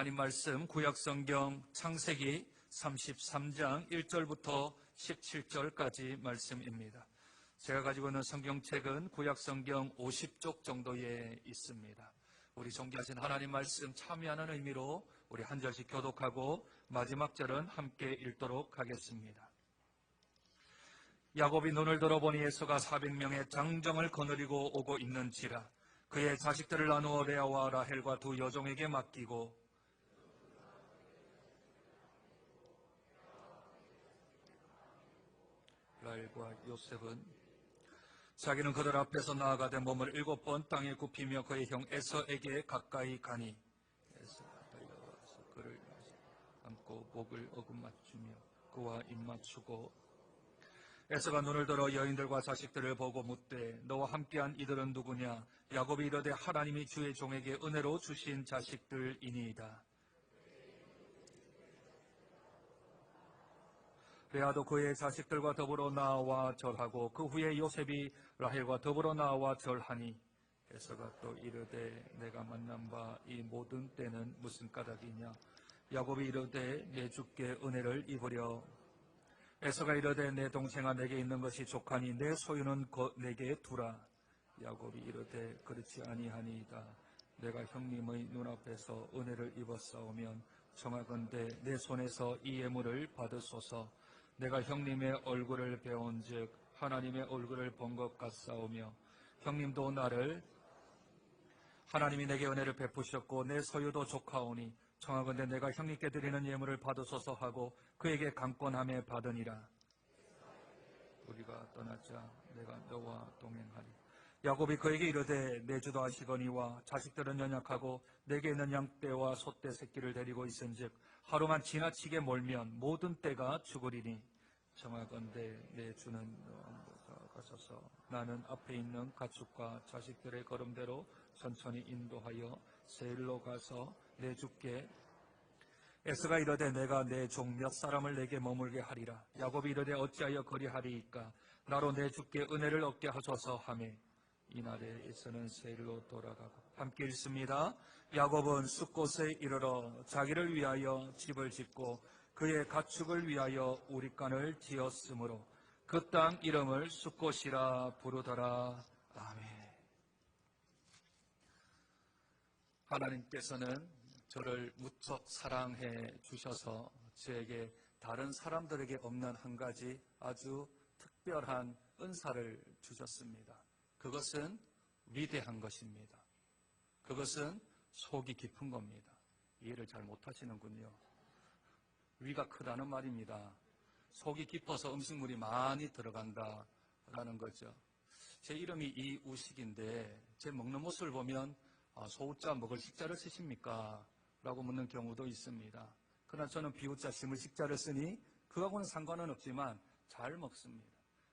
하나님 말씀 구약성경 창세기 33장 1절부터 17절까지 말씀입니다. 제가 가지고 있는 성경책은 구약성경 50쪽 정도에 있습니다. 우리 존귀하신 하나님 말씀 참여하는 의미로 우리 한 절씩 교독하고 마지막 절은 함께 읽도록 하겠습니다. 야곱이 눈을 들어보니 에서가 400명의 장정을 거느리고 오고 있는지라. 그의 자식들을 나누어 레아와 라헬과 두 여종에게 맡기고 라헬과 요셉은 자기는 그들 앞에서 나아가되 몸을 7번 땅에 굽히며 그의 형 에서에게 가까이 가니 에서가 달려와서 그를 안고 목을 어긋맞추며 그와 입맞추고 에서가 눈을 들어 여인들과 자식들을 보고 묻되 너와 함께한 이들은 누구냐? 야곱이 이르되 하나님이 주의 종에게 은혜로 주신 자식들이니이다. 레아도 그의 자식들과 더불어 나와 절하고 그 후에 요셉이 라헬과 더불어 나와 절하니 에서가 또 이르되 내가 만난 바 이 모든 때는 무슨 까닭이냐? 야곱이 이르되 내 주께 은혜를 입으려. 에서가 이르되 내 동생아 내게 있는 것이 족하니 내 소유는 내게 두라. 야곱이 이르되 그렇지 아니하니이다. 내가 형님의 눈앞에서 은혜를 입었사오면 청하건대 내 손에서 이 예물을 받으소서. 내가 형님의 얼굴을 배운즉 하나님의 얼굴을 본 것 같사오며 형님도 나를 하나님이 내게 은혜를 베푸셨고 내 소유도 족하오니 청하건대 내가 형님께 드리는 예물을 받으소서 하고 그에게 강권함에 받으니라. 우리가 떠나자 내가 너와 동행하리. 야곱이 그에게 이르되 내 주도 하시거니와 자식들은 연약하고 내게 있는 양떼와 소떼 새끼를 데리고 있은즉 하루만 지나치게 몰면 모든 떼가 죽으리니 청하건대 내 주는 너와 가소서. 나는 앞에 있는 가축과 자식들의 걸음대로 천천히 인도하여 세일로 가서 내 주께. 에서가 이르되 내가 내 종 몇 사람을 내게 머물게 하리라. 야곱이 이르되 어찌하여 그리하리이까? 나로 내 주께 은혜를 얻게 하소서 하매 이날에 에서는 세일로 돌아가고. 함께 읽습니다. 야곱은 숫곳에 이르러 자기를 위하여 집을 짓고 그의 가축을 위하여 우릿간을 지었으므로 그 땅 이름을 숫곳이라 부르더라. 아멘. 하나님께서는 저를 무척 사랑해 주셔서 저에게 다른 사람들에게 없는 한 가지 아주 특별한 은사를 주셨습니다. 그것은 위대한 것입니다. 그것은 속이 깊은 겁니다. 이해를 잘 못하시는군요. 위가 크다는 말입니다. 속이 깊어서 음식물이 많이 들어간다라는 거죠. 제 이름이 이우식인데 제 먹는 모습을 보면 소우자 먹을 식자를 쓰십니까? 라고 묻는 경우도 있습니다. 그러나 저는 비우자 심을 식자를 쓰니 그하고는 상관은 없지만 잘 먹습니다.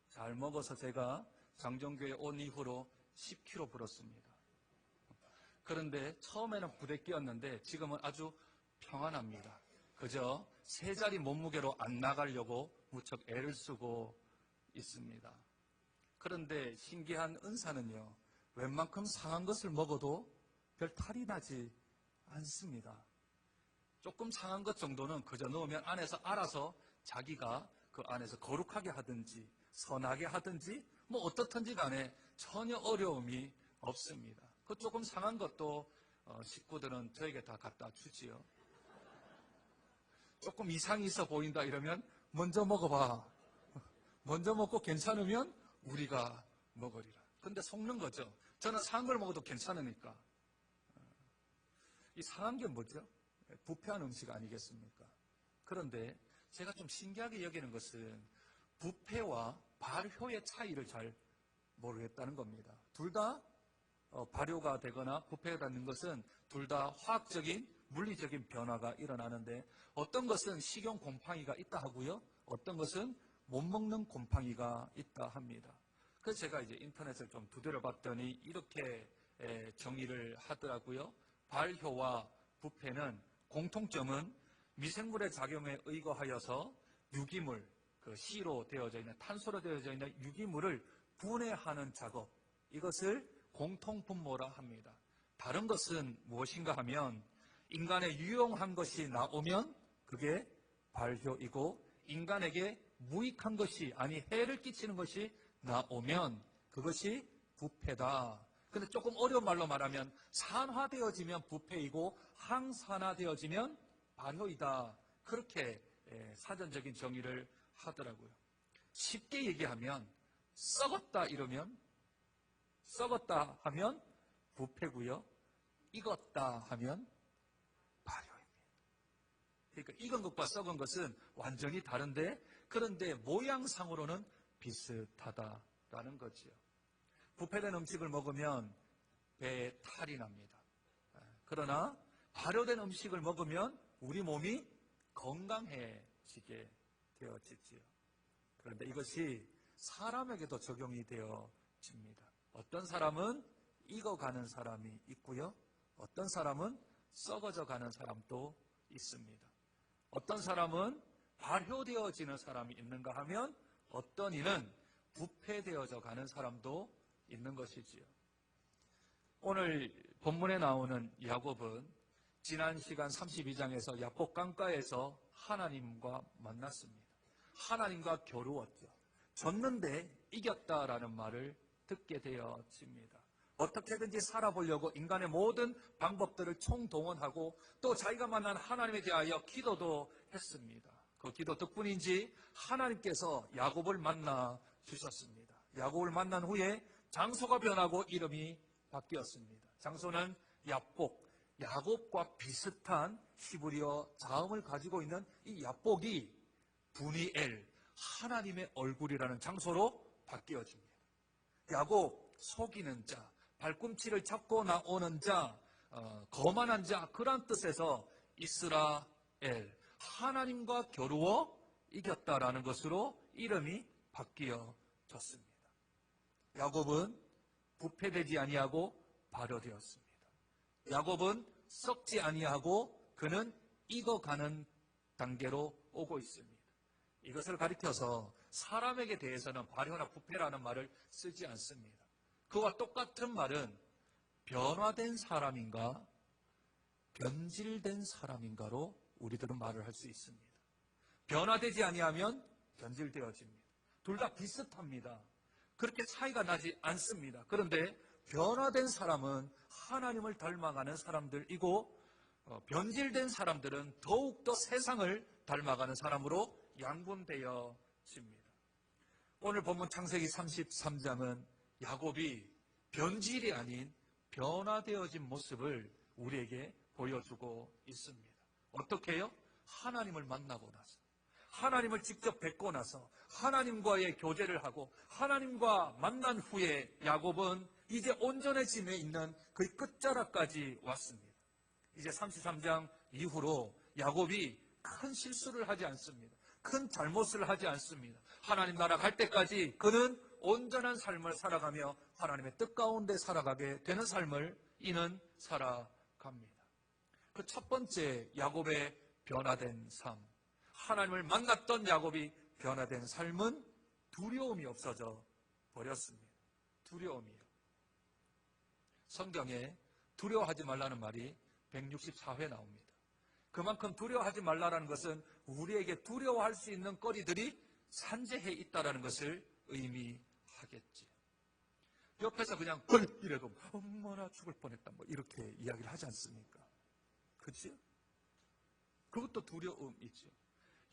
잘 먹어서 제가 장정교에 온 이후로 10kg 불었습니다. 그런데 처음에는 부대끼었는데 지금은 아주 평안합니다. 그저 세 자리 몸무게로 안 나가려고 무척 애를 쓰고 있습니다. 그런데 신기한 은사는요, 웬만큼 상한 것을 먹어도 별 탈이 나지 않습니다. 조금 상한 것 정도는 그저 넣으면 안에서 알아서 자기가 그 안에서 거룩하게 하든지 선하게 하든지 뭐 어떻든지 간에 전혀 어려움이 없습니다. 그 조금 상한 것도 식구들은 저에게 다 갖다 주지요. 조금 이상이 있어 보인다 이러면 먼저 먹어봐. 먼저 먹고 괜찮으면 우리가 먹으리라. 근데 속는 거죠. 저는 상한 걸 먹어도 괜찮으니까. 이 상한 게 뭐죠? 부패한 음식 아니겠습니까? 그런데 제가 좀 신기하게 여기는 것은 부패와 발효의 차이를 잘 모르겠다는 겁니다. 둘 다 발효가 되거나 부패가 되는 것은 둘 다 화학적인 물리적인 변화가 일어나는데 어떤 것은 식용 곰팡이가 있다 하고요. 어떤 것은 못 먹는 곰팡이가 있다 합니다. 그래서 제가 이제 인터넷을 좀 두드려 봤더니 이렇게 정의를 하더라고요. 발효와 부패는 공통점은 미생물의 작용에 의거하여서 유기물, 그 C로 되어져 있는 탄소로 되어져 있는 유기물을 분해하는 작업, 이것을 공통분모라 합니다. 다른 것은 무엇인가 하면 인간에 유용한 것이 나오면 그게 발효이고, 인간에게 무익한 것이, 아니 해를 끼치는 것이 나오면 그것이 부패다. 근데 조금 어려운 말로 말하면 산화되어지면 부패이고 항산화되어지면 발효이다. 그렇게 사전적인 정의를 하더라고요. 쉽게 얘기하면 썩었다 하면 부패고요. 익었다 하면 발효입니다. 그러니까 익은 것과 썩은 것은 완전히 다른데, 그런데 모양상으로는 비슷하다라는 거지요. 부패된 음식을 먹으면 배에 탈이 납니다. 그러나 발효된 음식을 먹으면 우리 몸이 건강해지게 되어지지요. 그런데 이것이 사람에게도 적용이 되어집니다. 어떤 사람은 익어가는 사람이 있고요. 어떤 사람은 썩어져 가는 사람도 있습니다. 어떤 사람은 발효되어지는 사람이 있는가 하면 어떤 이는 부패되어져 가는 사람도 있는 것이지요. 오늘 본문에 나오는 야곱은 지난 시간 32장에서 야복 강가에서 하나님과 만났습니다. 하나님과 겨루었죠. 졌는데 이겼다라는 말을 듣게 되어집니다. 어떻게든지 살아보려고 인간의 모든 방법들을 총동원하고 또 자기가 만난 하나님에 대하여 기도도 했습니다. 그 기도 덕분인지 하나님께서 야곱을 만나 주셨습니다. 야곱을 만난 후에 장소가 변하고 이름이 바뀌었습니다. 장소는 야복, 야곱과 비슷한 히브리어 자음을 가지고 있는 이 야복이 분이엘, 하나님의 얼굴이라는 장소로 바뀌어집니다. 야곱, 속이는 자, 발꿈치를 잡고 나오는 자, 거만한 자, 그런 뜻에서 이스라엘, 하나님과 겨루어 이겼다라는 것으로 이름이 바뀌어졌습니다. 야곱은 부패되지 아니하고 발효되었습니다. 야곱은 썩지 아니하고 그는 익어가는 단계로 오고 있습니다. 이것을 가리켜서 사람에게 대해서는 발효나 부패라는 말을 쓰지 않습니다. 그와 똑같은 말은 변화된 사람인가 변질된 사람인가로 우리들은 말을 할 수 있습니다. 변화되지 아니하면 변질되어집니다. 둘 다 비슷합니다. 그렇게 차이가 나지 않습니다. 그런데 변화된 사람은 하나님을 닮아가는 사람들이고 변질된 사람들은 더욱더 세상을 닮아가는 사람으로 양분되어집니다. 오늘 본문 창세기 33장은 야곱이 변질이 아닌 변화되어진 모습을 우리에게 보여주고 있습니다. 어떻게 해요? 하나님을 만나고 나서, 하나님을 직접 뵙고 나서 하나님과의 교제를 하고 하나님과 만난 후에 야곱은 이제 온전해짐에 있는 그 끝자락까지 왔습니다. 이제 33장 이후로 야곱이 큰 실수를 하지 않습니다. 큰 잘못을 하지 않습니다. 하나님 나라 갈 때까지 그는 온전한 삶을 살아가며 하나님의 뜻 가운데 살아가게 되는 삶을 이는 살아갑니다. 그 첫 번째 야곱의 변화된 삶, 하나님을 만났던 야곱이 변화된 삶은 두려움이 없어져 버렸습니다. 두려움이요. 성경에 두려워하지 말라는 말이 164회 나옵니다. 그만큼 두려워하지 말라는 것은 우리에게 두려워할 수 있는 거리들이 산재해 있다는 것을 의미하겠지. 옆에서 그냥 이래도 어머나 죽을 뻔했다 뭐 이렇게 이야기를 하지 않습니까? 그렇지? 그것도 두려움이죠.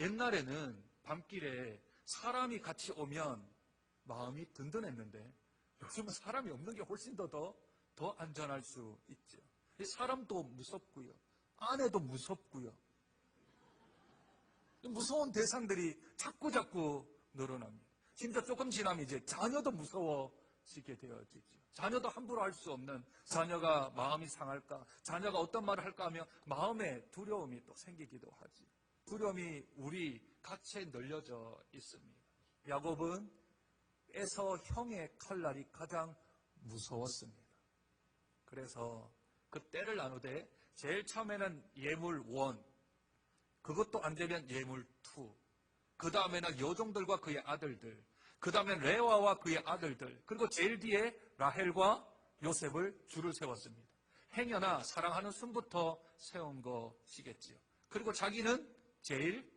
옛날에는 밤길에 사람이 같이 오면 마음이 든든했는데 요즘은 사람이 없는 게 훨씬 더 안전할 수 있죠. 사람도 무섭고요. 아내도 무섭고요. 무서운 대상들이 자꾸 늘어납니다. 심지어 조금 지나면 이제 자녀도 무서워지게 되어지죠. 자녀도 함부로 할 수 없는, 자녀가 마음이 상할까, 자녀가 어떤 말을 할까 하며 마음에 두려움이 또 생기기도 하지. 두려움이 우리 가치에 널려져 있습니다. 야곱은 에서 형의 칼날이 가장 무서웠습니다. 그래서 그 때를 나누되 제일 처음에는 예물 1, 그것도 안 되면 예물 2, 그 다음에는 여종들과 그의 아들들, 그 다음에 레와와 그의 아들들, 그리고 제일 뒤에 라헬과 요셉을 줄을 세웠습니다. 행여나 사랑하는 순부터 세운 것이겠지요. 그리고 자기는 제일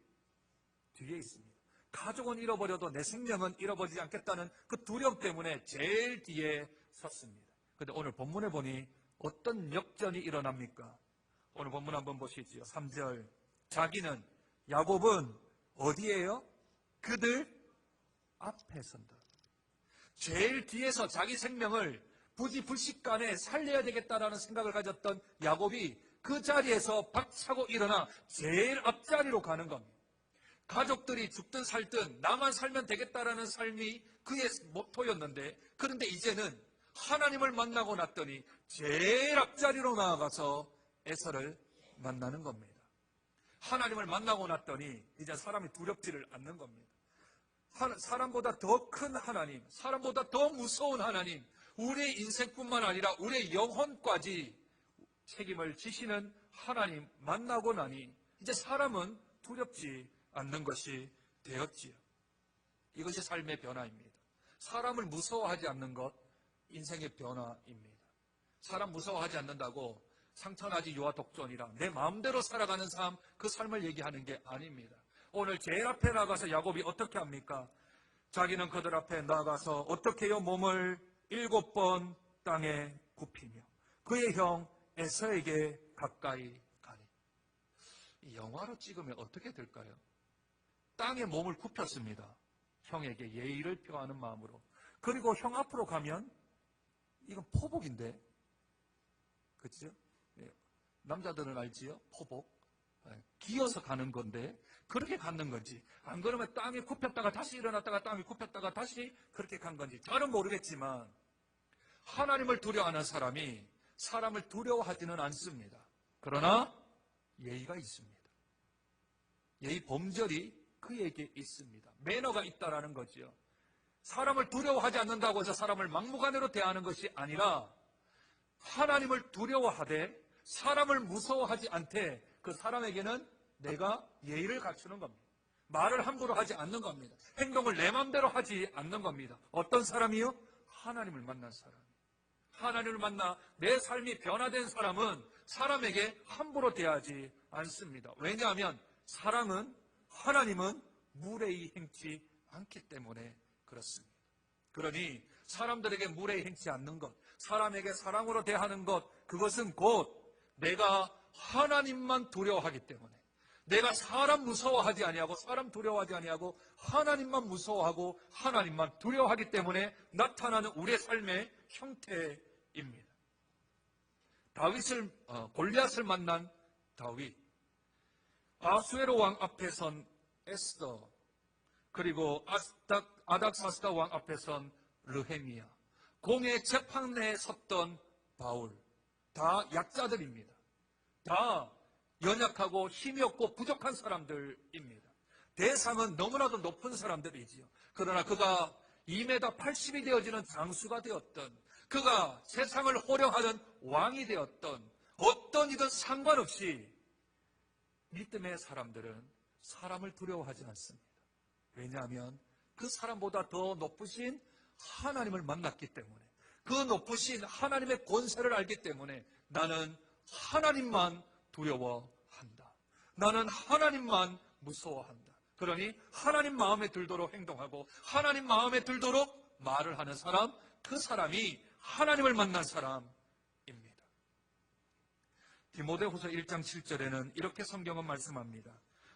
뒤에 있습니다. 가족은 잃어버려도 내 생명은 잃어버리지 않겠다는 그 두려움 때문에 제일 뒤에 섰습니다. 그런데 오늘 본문에 보니 어떤 역전이 일어납니까? 오늘 본문 한번 보시지요. 3절. 자기는, 야곱은 어디에요? 그들 앞에 선다. 제일 뒤에서 자기 생명을 부지불식간에 살려야 되겠다라는 생각을 가졌던 야곱이 그 자리에서 박차고 일어나 제일 앞자리로 가는 겁니다. 가족들이 죽든 살든 나만 살면 되겠다라는 삶이 그의 모토였는데, 그런데 이제는 하나님을 만나고 났더니 제일 앞자리로 나아가서 에서를 만나는 겁니다. 하나님을 만나고 났더니 이제 사람이 두렵지를 않는 겁니다. 사람보다 더 큰 하나님, 사람보다 더 무서운 하나님, 우리의 인생뿐만 아니라 우리의 영혼까지 책임을 지시는 하나님 만나고 나니 이제 사람은 두렵지 않는 것이 되었지요. 이것이 삶의 변화입니다. 사람을 무서워하지 않는 것, 인생의 변화입니다. 사람 무서워하지 않는다고 상처나지 유아 독존이라 내 마음대로 살아가는 삶, 그 삶을 얘기하는 게 아닙니다. 오늘 제일 앞에 나가서 야곱이 어떻게 합니까? 자기는 그들 앞에 나가서 어떻게 해요? 몸을 7번 땅에 굽히며 그의 형 에서에게 가까이 가니. 이 영화로 찍으면 어떻게 될까요? 땅에 몸을 굽혔습니다. 형에게 예의를 표하는 마음으로. 그리고 형 앞으로 가면 이건 포복인데, 그렇죠? 남자들은 알지요? 포복. 기어서 가는 건데 그렇게 갖는 건지, 안 그러면 땅에 굽혔다가 다시 일어났다가 땅에 굽혔다가 다시 그렇게 간 건지 저는 모르겠지만, 하나님을 두려워하는 사람이 사람을 두려워하지는 않습니다. 그러나 예의가 있습니다. 예의 범절이 그에게 있습니다. 매너가 있다라는 거죠. 사람을 두려워하지 않는다고 해서 사람을 막무가내로 대하는 것이 아니라 하나님을 두려워하되 사람을 무서워하지 않되 그 사람에게는 내가 예의를 갖추는 겁니다. 말을 함부로 하지 않는 겁니다. 행동을 내 맘대로 하지 않는 겁니다. 어떤 사람이요? 하나님을 만난 사람. 하나님을 만나 내 삶이 변화된 사람은 사람에게 함부로 대하지 않습니다. 왜냐하면 하나님은 무례히 행치 않기 때문에 그렇습니다. 그러니 사람들에게 무례히 행치 않는 것, 사람에게 사랑으로 대하는 것, 그것은 곧 내가 하나님만 두려워하기 때문에, 내가 사람 무서워하지 아니하고 사람 두려워하지 아니하고 하나님만 무서워하고 하나님만 두려워하기 때문에 나타나는 우리의 삶의 형태입니다. 골리앗을 만난 다윗, 아수에로 왕 앞에 선 에스더, 그리고 아닥사스다 왕 앞에 선 르헤미야, 공의 재판내에 섰던 바울, 다 약자들입니다. 다 연약하고 힘이 없고 부족한 사람들입니다. 대상은 너무나도 높은 사람들이지요. 그러나 그가 2m 80이 되어지는 장수가 되었던, 그가 세상을 호령하는 왕이 되었던, 어떤 이든 상관없이 믿음의 사람들은 사람을 두려워하지 않습니다. 왜냐하면 그 사람보다 더 높으신 하나님을 만났기 때문에, 그 높으신 하나님의 권세를 알기 때문에 나는 하나님만 두려워한다. 나는 하나님만 무서워한다. 그러니 하나님 마음에 들도록 행동하고 하나님 마음에 들도록 말을 하는 사람, 그 사람이 하나님을 만난 사람입니다. 디모데후서 1장 7절에는 이렇게 성경은 말씀합니다.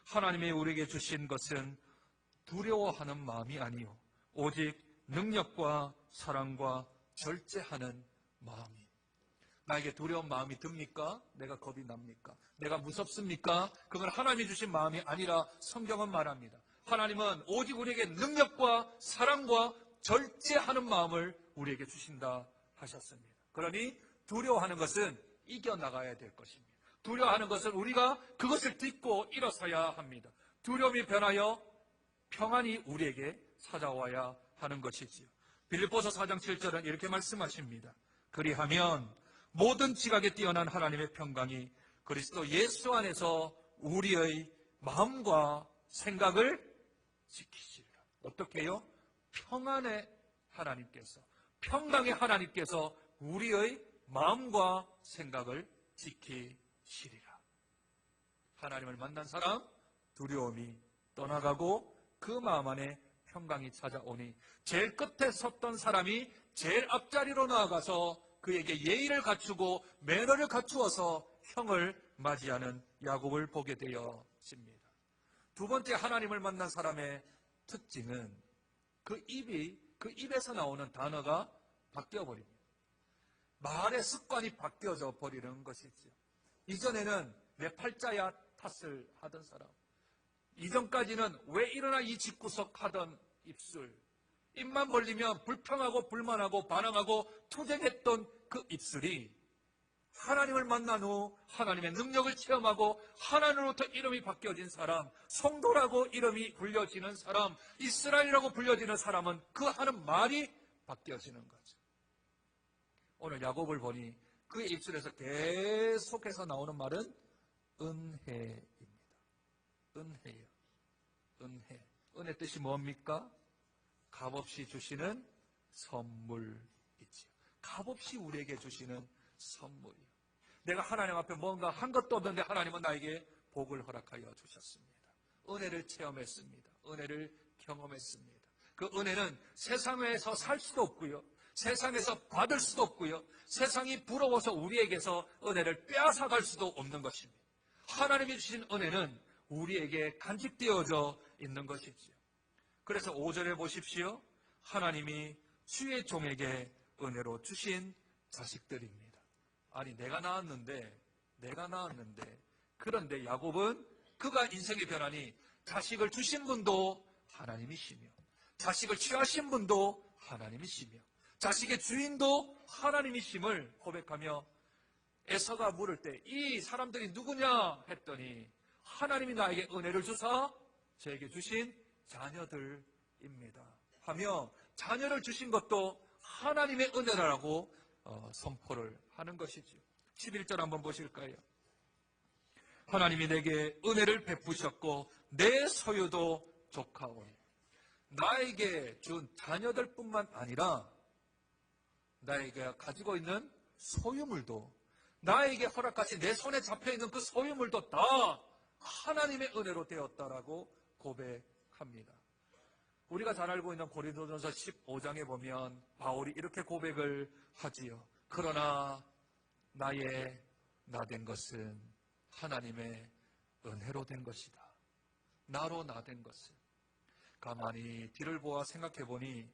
하나님이 우리에게 주신 것은 두려워하는 마음이 아니요 오직 능력과 사랑과 절제하는 마음이. 나에게 두려운 마음이 듭니까? 내가 겁이 납니까? 내가 무섭습니까? 그건 하나님이 주신 마음이 아니라 성경은 말합니다. 하나님은 오직 우리에게 능력과 사랑과 절제하는 마음을 우리에게 주신다 하셨습니다. 그러니 두려워하는 것은 이겨나가야 될 것입니다. 두려워하는 것은 우리가 그것을 딛고 일어서야 합니다. 두려움이 변하여 평안이 우리에게 찾아와야 하는 것이지요. 빌립보서 4장 7절은 이렇게 말씀하십니다. 그리하면 모든 지각에 뛰어난 하나님의 평강이 그리스도 예수 안에서 우리의 마음과 생각을 지키시리라. 어떻게 해요? 평안의 하나님께서, 평강의 하나님께서 우리의 마음과 생각을 지키시리라. 하나님을 만난 사람 두려움이 떠나가고 그 마음 안에 평강이 찾아오니 제일 끝에 섰던 사람이 제일 앞자리로 나아가서 그에게 예의를 갖추고 매너를 갖추어서 형을 맞이하는 야곱을 보게 되어집니다. 두 번째 하나님을 만난 사람의 특징은 그 입에서 나오는 단어가 바뀌어버립니다. 말의 습관이 바뀌어져 버리는 것이죠. 이전에는 내 팔자야 탓을 하던 사람, 이전까지는 왜 일어나 이 집구석 하던 입술, 입만 벌리면 불평하고 불만하고 반항하고 투쟁했던 그 입술이 하나님을 만난 후 하나님의 능력을 체험하고 하나님으로부터 이름이 바뀌어진 사람, 성도라고 이름이 불려지는 사람, 이스라엘이라고 불려지는 사람은 그 하는 말이 바뀌어지는 거죠. 오늘 야곱을 보니 그의 입술에서 계속해서 나오는 말은 은혜입니다. 은혜요. 은혜. 은혜 뜻이 뭡니까? 값없이 주시는 선물이지요. 값없이 우리에게 주시는 선물이요. 내가 하나님 앞에 뭔가 한 것도 없는데 하나님은 나에게 복을 허락하여 주셨습니다. 은혜를 체험했습니다. 은혜를 경험했습니다. 그 은혜는 세상에서 살 수도 없고요. 세상에서 받을 수도 없고요. 세상이 부러워서 우리에게서 은혜를 빼앗아갈 수도 없는 것입니다. 하나님이 주신 은혜는 우리에게 간직되어져 있는 것이지요. 그래서 5절에 보십시오. 하나님이 주의 종에게 은혜로 주신 자식들입니다. 아니 내가 낳았는데 그런데 야곱은 그가 인생의 변환이 자식을 주신 분도 하나님이시며 자식을 취하신 분도 하나님이시며 자식의 주인도 하나님이심을 고백하며 에서가 물을 때 이 사람들이 누구냐 했더니 하나님이 나에게 은혜를 주사 저에게 주신 자녀들입니다 하며 자녀를 주신 것도 하나님의 은혜라고 선포를 하는 것이죠. 11절 한번 보실까요? 하나님이 내게 은혜를 베푸셨고 내 소유도 족하오니. 나에게 준 자녀들뿐만 아니라 나에게 가지고 있는 소유물도, 나에게 허락하신 내 손에 잡혀있는 그 소유물도 다 하나님의 은혜로 되었다라고 고백합니다. 우리가 잘 알고 있는 고린도전서 15장에 보면 바울이 이렇게 고백을 하지요. 그러나 나의 나 된 것은 하나님의 은혜로 된 것이다. 나로 나 된 것은. 가만히 뒤를 보아 생각해 보니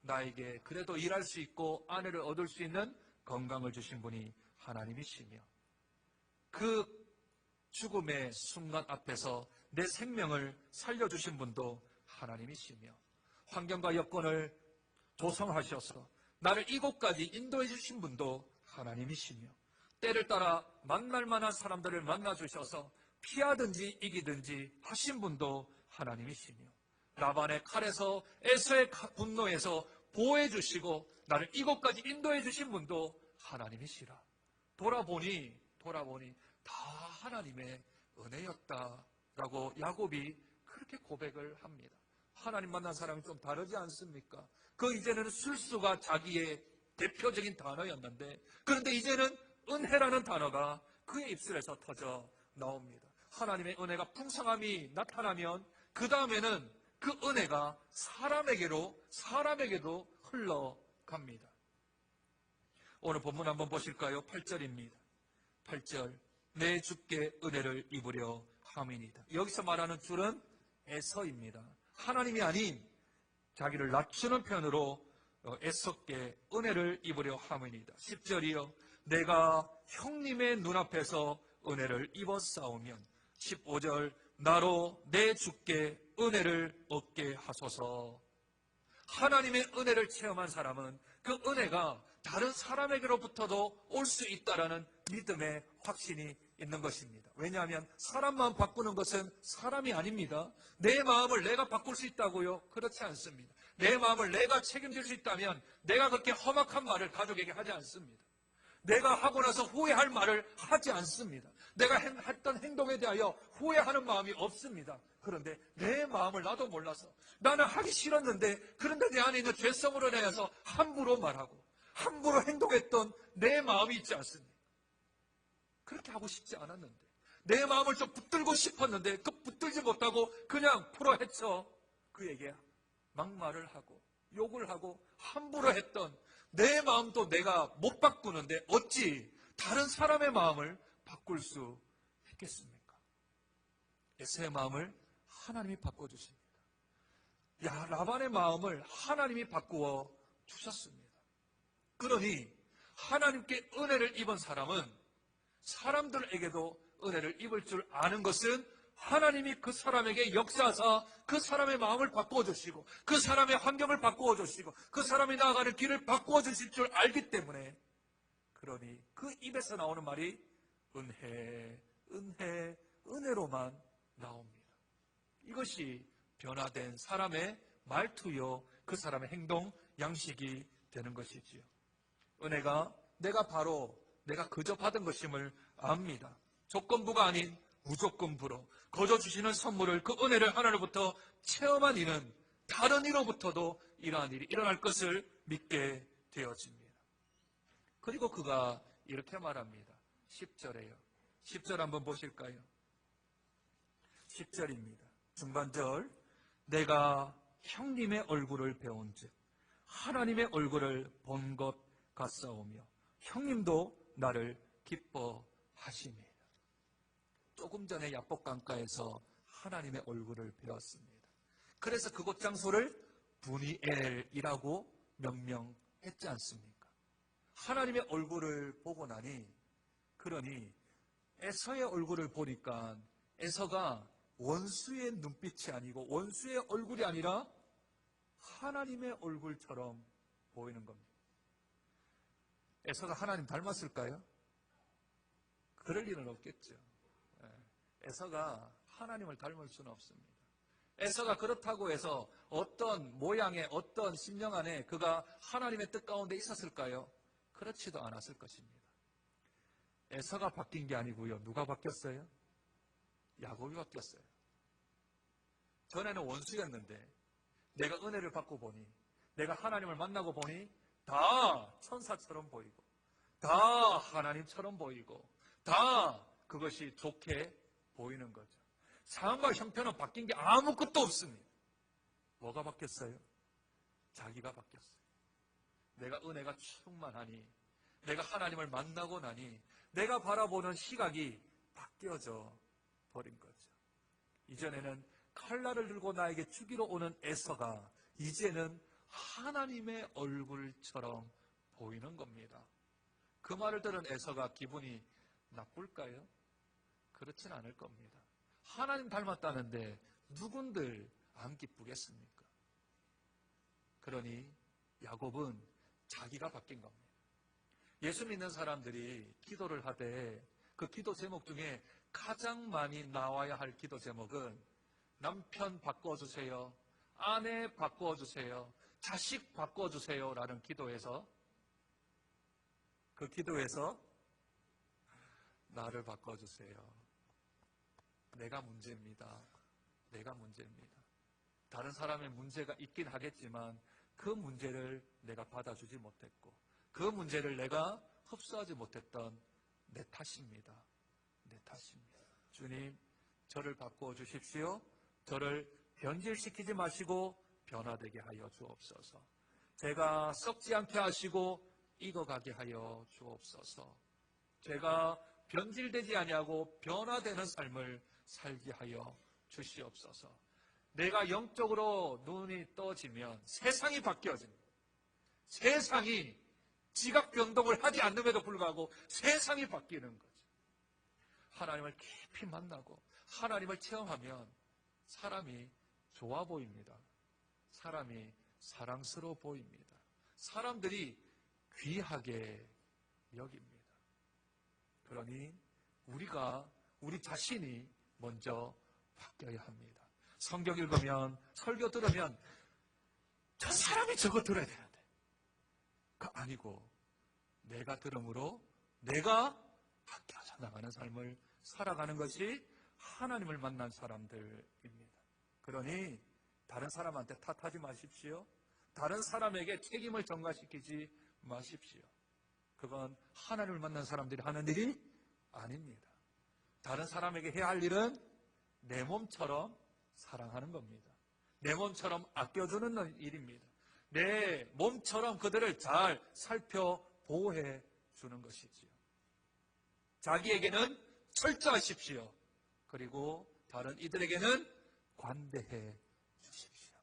나에게 그래도 일할 수 있고 아내를 얻을 수 있는 건강을 주신 분이 하나님이시며 그 죽음의 순간 앞에서 내 생명을 살려주신 분도 하나님이시며 환경과 여건을 조성하셔서 나를 이곳까지 인도해 주신 분도 하나님이시며 때를 따라 만날 만한 사람들을 만나주셔서 피하든지 이기든지 하신 분도 하나님이시며 라반의 칼에서 에서의 분노에서 보호해 주시고 나를 이곳까지 인도해 주신 분도 하나님이시라. 돌아보니 다 하나님의 은혜였다라고 야곱이 그렇게 고백을 합니다. 하나님 만난 사람이 좀 다르지 않습니까? 그 이제는 술수가 자기의 대표적인 단어였는데 그런데 이제는 은혜라는 단어가 그의 입술에서 터져 나옵니다. 하나님의 은혜가 풍성함이 나타나면 그 다음에는 그 은혜가 사람에게도 흘러갑니다. 오늘 본문 한번 보실까요? 8절입니다. 8절 내 주께 은혜를 입으려 함이니이다. 여기서 말하는 줄은 에서입니다. 하나님이 아닌 자기를 낮추는 편으로 에서께 은혜를 입으려 함이니이다. 10절이요 내가 형님의 눈앞에서 은혜를 입었사오면 15절 나로 내 주께 은혜를 얻게 하소서. 하나님의 은혜를 체험한 사람은 그 은혜가 다른 사람에게로부터도 올 수 있다라는 믿음의 확신이 있는 것입니다. 왜냐하면 사람 마음 바꾸는 것은 사람이 아닙니다. 내 마음을 내가 바꿀 수 있다고요? 그렇지 않습니다. 내 마음을 내가 책임질 수 있다면 내가 그렇게 험악한 말을 가족에게 하지 않습니다. 내가 하고 나서 후회할 말을 하지 않습니다. 내가 했던 행동에 대하여 후회하는 마음이 없습니다. 그런데 내 마음을 나도 몰라서 나는 하기 싫었는데 그런데 내 안에 있는 죄성으로 인해서 함부로 말하고 함부로 행동했던 내 마음이 있지 않습니까? 그렇게 하고 싶지 않았는데, 내 마음을 좀 붙들고 싶었는데 그 붙들지 못하고 그냥 풀어헤쳐 그에게 막말을 하고 욕을 하고 함부로 했던 내 마음도 내가 못 바꾸는데 어찌 다른 사람의 마음을 바꿀 수 있겠습니까? 에서의 마음을 하나님이 바꿔주십니다. 라반의 마음을 하나님이 바꾸어 주셨습니다. 그러니 하나님께 은혜를 입은 사람은 사람들에게도 은혜를 입을 줄 아는 것은 하나님이 그 사람에게 역사하사 그 사람의 마음을 바꾸어 주시고 그 사람의 환경을 바꾸어 주시고 그 사람이 나아가는 길을 바꾸어 주실 줄 알기 때문에, 그러니 그 입에서 나오는 말이 은혜, 은혜, 은혜로만 나옵니다. 이것이 변화된 사람의 말투요, 그 사람의 행동 양식이 되는 것이지요. 은혜가 내가 그저 받은 것임을 압니다. 조건부가 아닌 무조건부로 거저 주시는 선물을, 그 은혜를 하나님부터 체험한 이는 다른 이로부터도 이러한 일이 일어날 것을 믿게 되어집니다. 그리고 그가 이렇게 말합니다. 10절에요. 10절 한번 보실까요? 10절입니다. 중반절, 내가 형님의 얼굴을 배운즉 하나님의 얼굴을 본 것 같사오며 형님도 나를 기뻐하십니다. 조금 전에 야복강가에서 하나님의 얼굴을 배웠습니다. 그래서 그곳 장소를 부니엘이라고 명명했지 않습니까? 하나님의 얼굴을 보고 나니, 그러니 에서의 얼굴을 보니까 에서가 원수의 눈빛이 아니고 원수의 얼굴이 아니라 하나님의 얼굴처럼 보이는 겁니다. 에서가 하나님 닮았을까요? 그럴 일은 없겠죠. 에서가 하나님을 닮을 수는 없습니다. 에서가 그렇다고 해서 어떤 모양의 어떤 심령 안에 그가 하나님의 뜻 가운데 있었을까요? 그렇지도 않았을 것입니다. 에서가 바뀐 게 아니고요. 누가 바뀌었어요? 야곱이 바뀌었어요. 전에는 원수였는데 내가 은혜를 받고 보니, 내가 하나님을 만나고 보니 다 천사처럼 보이고 다 하나님처럼 보이고 다 그것이 좋게 보이는 거죠. 상황과 형편은 바뀐 게 아무것도 없습니다. 뭐가 바뀌었어요? 자기가 바뀌었어요. 내가 은혜가 충만하니, 내가 하나님을 만나고 나니 내가 바라보는 시각이 바뀌어져 버린 거죠. 이전에는 칼날을 들고 나에게 죽이러 오는 에서가 이제는 하나님의 얼굴처럼 보이는 겁니다. 그 말을 들은 에서가 기분이 나쁠까요? 그렇진 않을 겁니다. 하나님 닮았다는데 누군들 안 기쁘겠습니까? 그러니 야곱은 자기가 바뀐 겁니다. 예수 믿는 사람들이 기도를 하되 그 기도 제목 중에 가장 많이 나와야 할 기도 제목은 남편 바꿔주세요, 아내 바꿔주세요, 자식 바꿔주세요 라는 기도에서, 그 기도에서 나를 바꿔주세요. 내가 문제입니다. 내가 문제입니다. 다른 사람의 문제가 있긴 하겠지만 그 문제를 내가 받아주지 못했고 그 문제를 내가 흡수하지 못했던 내 탓입니다. 내 탓입니다. 주님, 저를 바꾸어 주십시오. 저를 변질시키지 마시고 변화되게 하여 주옵소서. 제가 썩지 않게 하시고 익어가게 하여 주옵소서. 제가 변질되지 아니하고 변화되는 삶을 살게 하여 주시옵소서. 내가 영적으로 눈이 떠지면 세상이 바뀌어집니다. 세상이 지각 변동을 하지 않음에도 불구하고 세상이 바뀌는 거죠. 하나님을 깊이 만나고 하나님을 체험하면 사람이 좋아 보입니다. 사람이 사랑스러워 보입니다. 사람들이 귀하게 여깁니다. 그러니 우리 자신이 먼저 바뀌어야 합니다. 성경 읽으면, 설교 들으면 저 사람이 저거 들어야 되는데 그 아니고 내가 들음으로 내가 바뀌어져 나가는 삶을 살아가는 것이 하나님을 만난 사람들입니다. 그러니 다른 사람한테 탓하지 마십시오. 다른 사람에게 책임을 전가시키지 마십시오. 그건 하나님을 만난 사람들이 하는 일이 아닙니다. 다른 사람에게 해야 할 일은 내 몸처럼 사랑하는 겁니다. 내 몸처럼 아껴주는 일입니다. 내 몸처럼 그들을 잘 살펴 보호해 주는 것이지요. 자기에게는 철저하십시오. 그리고 다른 이들에게는 관대해 주십시오.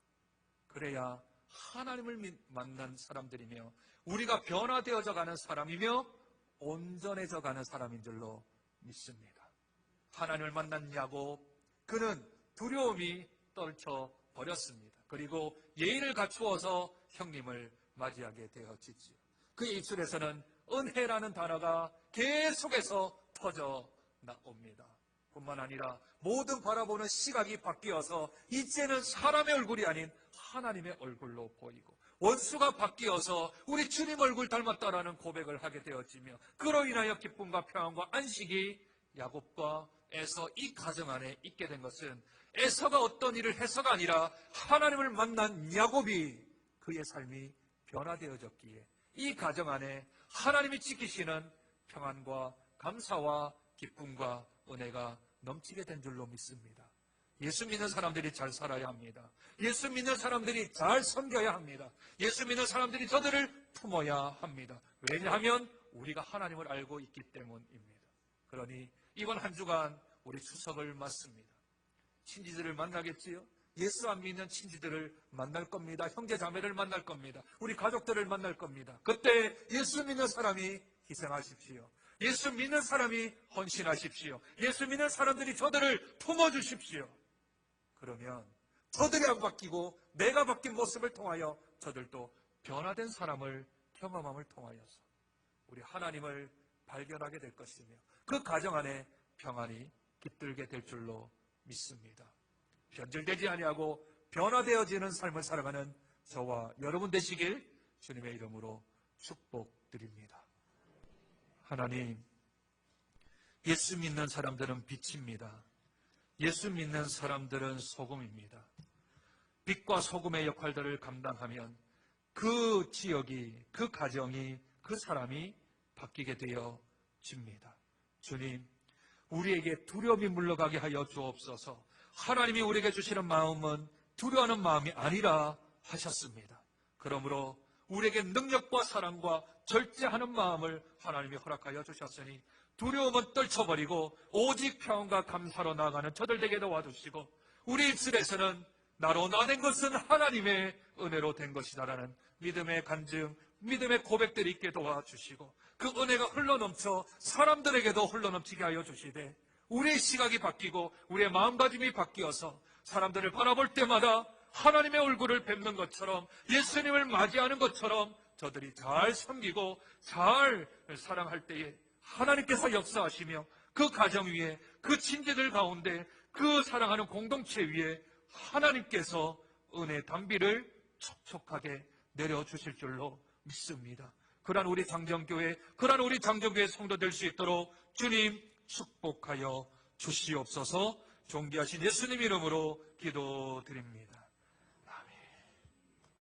그래야 하나님을 만난 사람들이며 우리가 변화되어져 가는 사람이며 온전해져 가는 사람인 줄로 믿습니다. 하나님을 만난 야곱, 그는 두려움이 떨쳐 버렸습니다. 그리고 예의를 갖추어서 형님을 맞이하게 되어지지요. 그의 입술에서는 은혜라는 단어가 계속해서 터져 나옵니다. 뿐만 아니라 모든 바라보는 시각이 바뀌어서 이제는 사람의 얼굴이 아닌 하나님의 얼굴로 보이고, 원수가 바뀌어서 우리 주님 얼굴 닮았다라는 고백을 하게 되어지며, 그로 인하여 기쁨과 평안과 안식이 야곱과 에서 이 가정 안에 있게 된 것은 에서가 어떤 일을 해서가 아니라 하나님을 만난 야곱이 그의 삶이 변화되어졌기에 이 가정 안에 하나님이 지키시는 평안과 감사와 기쁨과 은혜가 넘치게 된 줄로 믿습니다. 예수 믿는 사람들이 잘 살아야 합니다. 예수 믿는 사람들이 잘 섬겨야 합니다. 예수 믿는 사람들이 저들을 품어야 합니다. 왜냐하면 우리가 하나님을 알고 있기 때문입니다. 그러니 이번 한 주간 우리 추석을 맞습니다. 친지들을 만나겠지요? 예수 안 믿는 친지들을 만날 겁니다. 형제 자매를 만날 겁니다. 우리 가족들을 만날 겁니다. 그때 예수 믿는 사람이 희생하십시오. 예수 믿는 사람이 헌신하십시오. 예수 믿는 사람들이 저들을 품어주십시오. 그러면 저들이 안 바뀌고 내가 바뀐 모습을 통하여 저들도 변화된 사람을 경험함을 통하여서 우리 하나님을 발견하게 될 것이며 그 가정 안에 평안이 깃들게 될 줄로 믿습니다. 변질되지 아니하고 변화되어지는 삶을 살아가는 저와 여러분 되시길 주님의 이름으로 축복드립니다. 하나님, 예수 믿는 사람들은 빛입니다. 예수 믿는 사람들은 소금입니다. 빛과 소금의 역할들을 감당하면 그 지역이, 그 가정이, 그 사람이 바뀌게 되어집니다. 주님, 우리에게 두려움이 물러가게 하여 주옵소서. 하나님이 우리에게 주시는 마음은 두려워하는 마음이 아니라 하셨습니다. 그러므로 우리에게 능력과 사랑과 절제하는 마음을 하나님이 허락하여 주셨으니 두려움은 떨쳐버리고 오직 평안과 감사로 나아가는 저들 되게 도와주시고 우리 입술에서는 나로 나된 것은 하나님의 은혜로 된 것이다라는 믿음의 간증, 믿음의 고백들이 있게 도와주시고 그 은혜가 흘러넘쳐 사람들에게도 흘러넘치게 하여 주시되 우리의 시각이 바뀌고 우리의 마음가짐이 바뀌어서 사람들을 바라볼 때마다 하나님의 얼굴을 뵙는 것처럼 예수님을 맞이하는 것처럼 저들이 잘 섬기고 잘 사랑할 때에 하나님께서 역사하시며 그 가정 위에 그 친지들 가운데 그 사랑하는 공동체 위에 하나님께서 은혜 단비를 촉촉하게 내려주실 줄로 믿습니다. 그러한 우리 장정교회, 그러한 우리 장정교회 성도 될 수 있도록 주님 축복하여 주시옵소서. 존귀하신 예수님 이름으로 기도드립니다.